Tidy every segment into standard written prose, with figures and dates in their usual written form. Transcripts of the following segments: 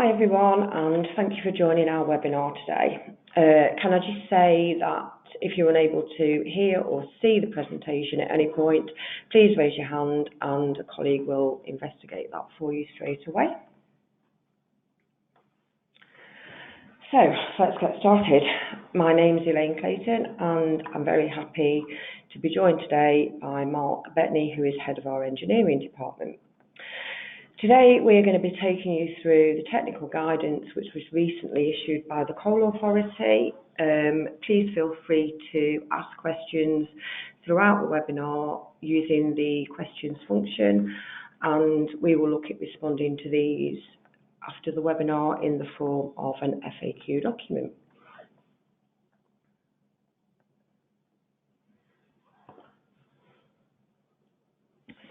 Hi everyone, and thank you for joining our webinar today. Can I just say that if you're unable to hear or see the presentation at any point, please raise your hand and a colleague will investigate that for you straight away. So let's get started. My name is Elaine Clayton and I'm very happy to be joined today by Mark Bettany, who is head of our engineering department. Today we're going to be taking you through the technical guidance which was recently issued by the Coal Authority. Please feel free to ask questions throughout the webinar using the questions function, and we will look at responding to these after the webinar in the form of an FAQ document.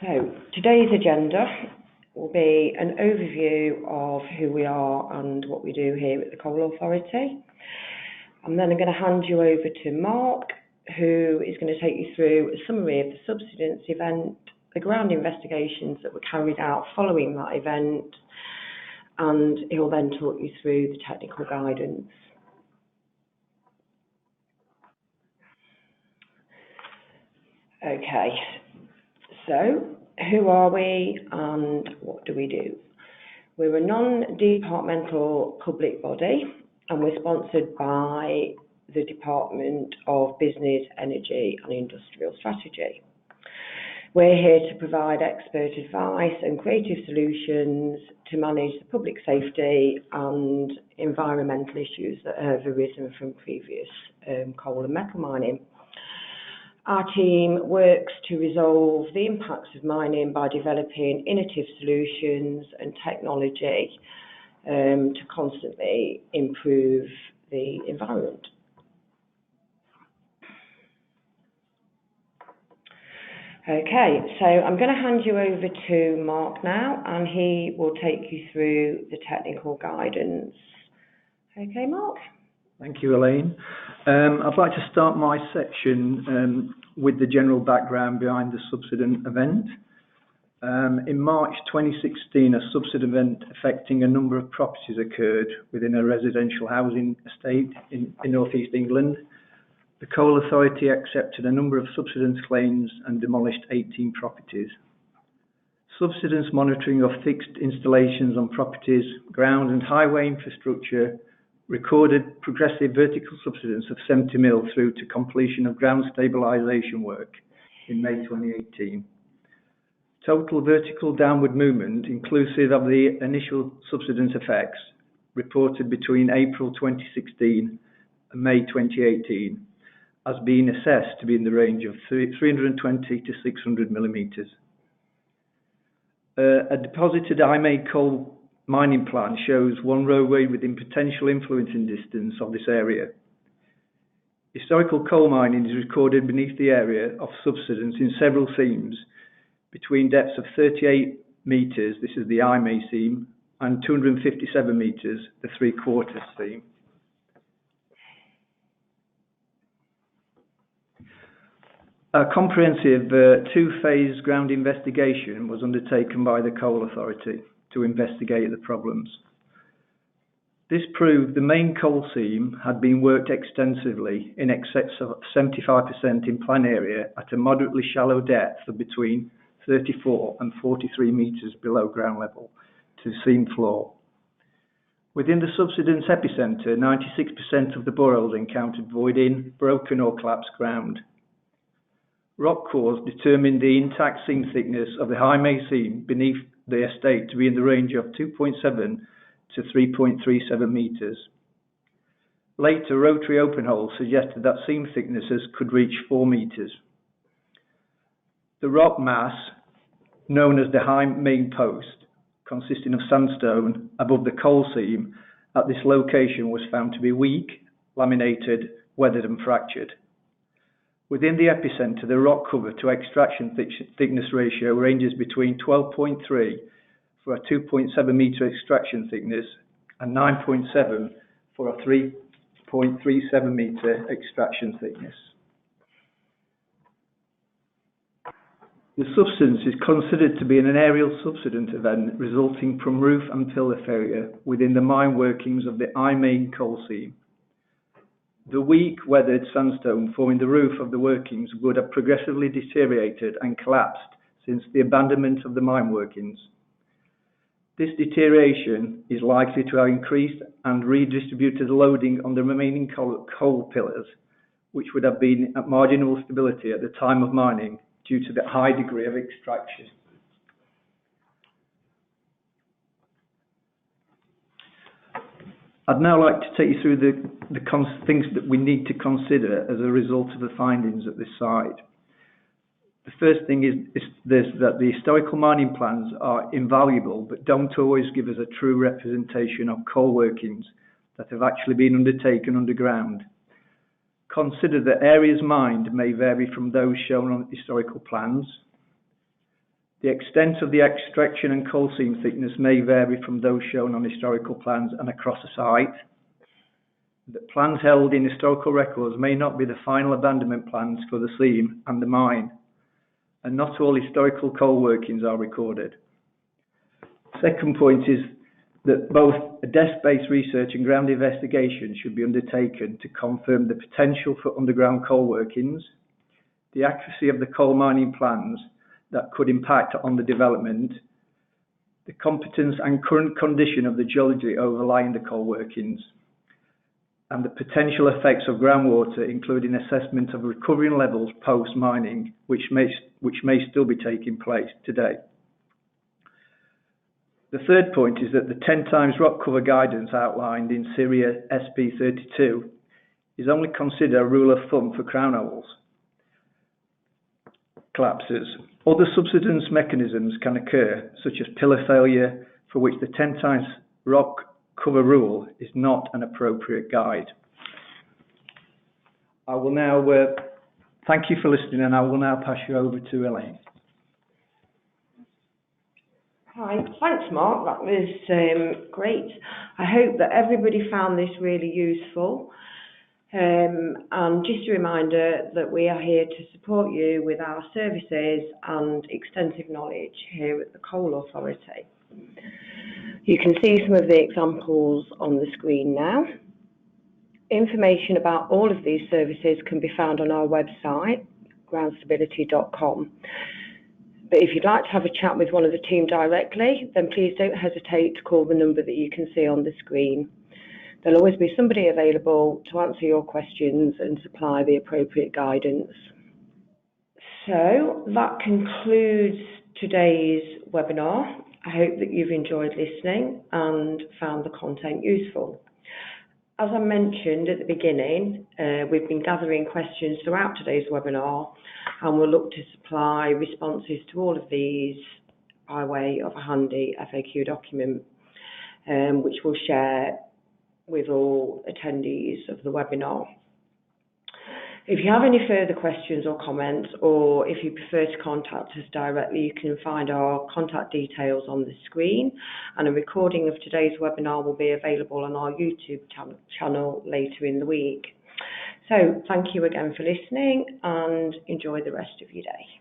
So today's agenda will be an overview of who we are and what we do here at the Coal Authority. And then I'm going to hand you over to Mark, who is going to take you through a summary of the Subsidence event, the ground investigations that were carried out following that event, and he'll then talk you through the technical guidance. Okay, so who are we and what do we do? We're a non-departmental public body and we're sponsored by the Department of Business, Energy and Industrial Strategy. We're here to provide expert advice and creative solutions to manage the public safety and environmental issues that have arisen from previous coal and metal mining. Our team works to resolve the impacts of mining by developing innovative solutions and technology to constantly improve the environment. Okay, so I'm going to hand you over to Mark now, and he will take you through the technical guidance. Okay, Mark? Thank you, Elaine. I'd like to start my section with the general background behind the Subsidence event. In March 2016, a Subsidence event affecting a number of properties occurred within a residential housing estate in North East England. The Coal Authority accepted a number of subsidence claims and demolished 18 properties. Subsidence monitoring of fixed installations on properties, ground and highway infrastructure recorded progressive vertical subsidence of 70 mil through to completion of ground stabilisation work in May 2018. Total vertical downward movement, inclusive of the initial subsidence effects, reported between April 2016 and May 2018, has been assessed to be in the range of 320 to 600 millimetres. A deposited IMA coal mining plan shows one roadway within potential influencing distance of this area. Historical coal mining is recorded beneath the area of subsidence in several seams between depths of 38 metres, this is the IMA seam, and 257 metres, the 3/4 seam. A comprehensive two-phase ground investigation was undertaken by the Coal Authority to investigate the problems. This proved the main coal seam had been worked extensively in excess of 75% in plan area at a moderately shallow depth of between 34 and 43 metres below ground level to seam floor. Within the subsidence epicentre, 96% of the boreholes encountered void-in, broken or collapsed ground. Rock cores determined the intact seam thickness of the high May seam beneath the estate to be in the range of 2.7 to 3.37 metres. Later, rotary open holes suggested that seam thicknesses could reach 4 metres. The rock mass, known as the high main post, consisting of sandstone above the coal seam at this location, was found to be weak, laminated, weathered and fractured. Within the epicentre, the rock cover to extraction thickness ratio ranges between 12.3 for a 2.7 metre extraction thickness and 9.7 for a 3.37 metre extraction thickness. The subsidence is considered to be an aerial subsidence event resulting from roof and pillar failure within the mine workings of the I main coal seam. The weak weathered sandstone forming the roof of the workings would have progressively deteriorated and collapsed since the abandonment of the mine workings. This deterioration is likely to have increased and redistributed loading on the remaining coal pillars, which would have been at marginal stability at the time of mining due to the high degree of extraction. I'd now like to take you through the things that we need to consider as a result of the findings at this site. The first thing is that the historical mining plans are invaluable, but don't always give us a true representation of coal workings that have actually been undertaken underground. Consider that areas mined may vary from those shown on historical plans. The extent of the extraction and coal seam thickness may vary from those shown on historical plans and across a site. The plans held in historical records may not be the final abandonment plans for the seam and the mine, and not all historical coal workings are recorded. Second point is that both a desk-based research and ground investigation should be undertaken to confirm the potential for underground coal workings, the accuracy of the coal mining plans that could impact on the development, the competence and current condition of the geology overlying the coal workings, and the potential effects of groundwater, including assessment of recovering levels post-mining, which may still be taking place today. The third point is that the 10 times rock cover guidance outlined in Syria SP32 is only considered a rule of thumb for crown holes collapses. Other subsidence mechanisms can occur, such as pillar failure, for which the 10 times rock cover rule is not an appropriate guide. I will now thank you for listening, and I will now pass you over to Elaine. Hi, thanks Mark, that was great. I hope that everybody found this really useful. And just a reminder that we are here to support you with our services and extensive knowledge here at the Coal Authority. You can see some of the examples on the screen now. Information about all of these services can be found on our website, groundstability.com. But if you'd like to have a chat with one of the team directly, then please don't hesitate to call the number that you can see on the screen. There'll always be somebody available to answer your questions and supply the appropriate guidance. So that concludes today's webinar. I hope that you've enjoyed listening and found the content useful. As I mentioned at the beginning, we've been gathering questions throughout today's webinar, and we'll look to supply responses to all of these by way of a handy FAQ document, which we'll share with all attendees of the webinar. If you have any further questions or comments, or if you prefer to contact us directly, you can find our contact details on the screen, and a recording of today's webinar will be available on our YouTube channel later in the week. So thank you again for listening, and enjoy the rest of your day.